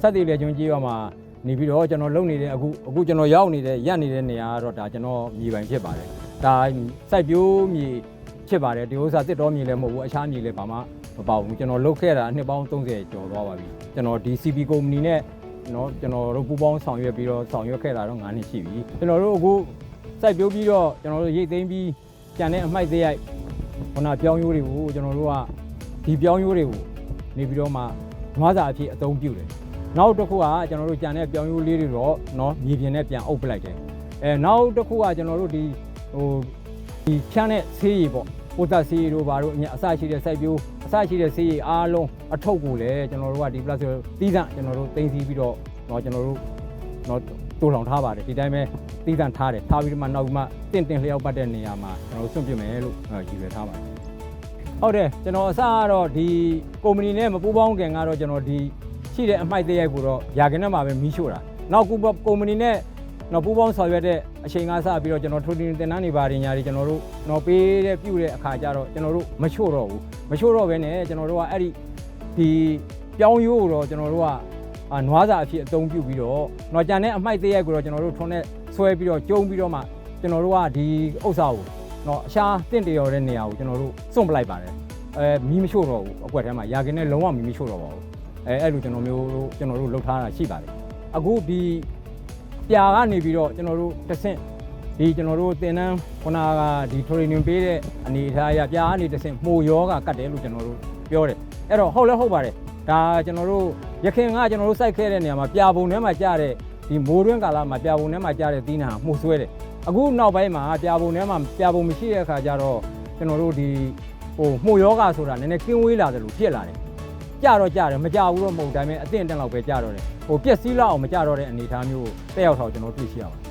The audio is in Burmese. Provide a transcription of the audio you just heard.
ဆက်တည်လေကျွန်းကြီးရွာမှာနေပြီးတော့ကျွန်တော်လုံနေတဲ့အခုကျွန်တော်ရောက်နေတဲ့ရက်နေတဲ့နေရာကတော့ဒါကျွန်တော်မြေပိုင်ဖြစ်ပါတယ်ဒါစိုက်ပျိုးမြေဖြစ်ပါတယ်ဒီဥစ္စာတစ်တော်မြေလည်းမဟုတ်ဘူးအခြားမြေလည်းဘာမှမပေါ့ဘူးကျွန်တော်လုပ်ခဲ့တာနှစ်ပေါင်း30ကျော်သွားပါပြီကျွန်တော်ဒီ CP ကုမ္ပဏီနဲ့နော်ကျွန်တော်တို့ပူးပေါင်းဆောင်ရွက်ပြီးတော့ဆောင်ရွက်ခဲ့တာတော့9နှစ်ရှိပြီကျွန်တော်တို့အခုစိုက်ပျိုးပြီးတော့ကျွန်တော်တို့ရိတ်သိမ်းပြီးကျန်တဲ့အမိုက်သေးရိုက်ခုနပြောင်းရိုးတွေကိုကျွန်တော်တို့ကဒီပြောင်းရိုးတွေကိုနေပြီးတော့မှနွားစာအဖြစ်အသုံးပြုတယ်နောက်တစ်ခုကကျွန်တော်တို့ကြံတဲ့ပြောင်းရိုးလေးတွေတော့နော်မြေပြင်နဲ့ပြန်အုပ်ပလိုက်တယ်နောက်တစ်ခုကကျွန်တော်တို့ဒီဖြန်းတဲ့ဆေးရည်ပေါ့ပိုတာဆေးရည်တို့ဘာတို့အစရှိတဲ့စိုက်ပျိုးအစရှိတဲ့ဆေးရည်အားလုံးအထုပ်ကိုလည်းကျွန်တော်တို့ကဒီ plus သီးသန့်ကျွန်တော်တို့တင်စီပြီးတော့နော်ကျွန်တော်တို့နော်တိုးလောင်ထားပါတယ်ဒီတိုင်းပဲသီးသန့်ထားတယ်ထားပြီးတော့မှနောက်မှတင့်လျှောက်ပတ်တဲ့နေရာမှာကျွန်တော်တို့စွန့်ပစ်မယ်လို့ရည်ရွယ်ထားပါတယ်ဟုတ်တယ်ကျွန်တော်အစကတော့ဒီကုမ္ပဏီနဲ့မပူးပေါင်းခင်ကတော့ကျွန်တော်ဒီရှိတဲ့အမိုက်သေးရိုက်ကိုတော့ယာကင်းထဲမှာပဲမီးရှို့တာနောက်ကုမ္ပဏီနဲ့နော်ပူးပေါင်းဆောင်ရွက်တဲ့အချိန်ကစပြီးတော့ကျွန်တော်ထိုးတင်တင်တန်းနေပါတယ်ညာတွေကျွန်တော်တို့နော်ပေးတဲ့ပြုတဲ့အခါကျတော့ကျွန်တော်တို့မရှို့တော့ဘူးမရှို့တော့ဘဲနဲ့ကျွန်တော်တို့ကအဲ့ဒီပြောင်းရိုးတော့ကျွန်တော်တို့ကနွားစာအဖြစ်အသုံးပြုပြီးတော့နော်ကြံတဲ့အမိုက်သေးရိုက်ကိုတော့ကျွန်တော်တို့ထုံးနဲ့ဆွဲပြီးတော့ကျုံပြီးတော့မှကျွန်တော်တို့ကဒီဥစ္စာကိုနော်အရှားတင့်တရော်တဲ့နေရာကိုကျွန်တော်တို့စွန့်ပလိုက်ပါတယ်မီးမရှို့တော့ဘူးအကွက်ထဲမှာယာကင်းနဲ့လုံးဝမီးမရှို့တော့ပါဘူးအဲ့လိုကျွန်တော်တို့လှုပ်ထားတာရှိပါတယ်အခုဒီပြာကနေပြီးတော့ကျွန်တော်တို့တဆင့်ဒီကျွန်တော်တို့တင်တန်းခုနကဒီ training ပေးတဲ့အနေအထားအရပြာကနေတဆင့်မှုယောဂကတ်တယ်လို့ကျွန်တော်တို့ပြောတယ်အဲ့တော့ဟုတ်လဲဟုတ်ပါတယ်ဒါကျွန်တော်တို့ရခင်ကကျွန်တော်တို့စိုက်ခဲ့တဲ့နေရာမှာပြာပုံထဲမှာကြားတဲ့ဒီမိုးတွင်းကာလမှာပြာပုံထဲမှာကြားတဲ့သီးနှံမှုဆွဲတယ်အခုနောက်ပိုင်းမှာပြာပုံထဲမှာပြာပုံမရှိတဲ့အခါကျတော့ကျွန်တော်တို့ဒီမှုယောဂဆိုတာနည်းနည်းကင်းဝေးလာတယ်လို့ဖြစ်လာတယ်ကြတော့ကြတယ်မကြဘူးတော့မဟုတ်ဒါပေမဲ့အသင့်အတန့်လောက်ပဲကြတော့တယ်ပျက်စီးလောက်အောင်မကြတော့တဲ့အနေအထားမျိုးတက်ရောက်တော့ကျွန်တော်တွေ့ရှိရပါတယ်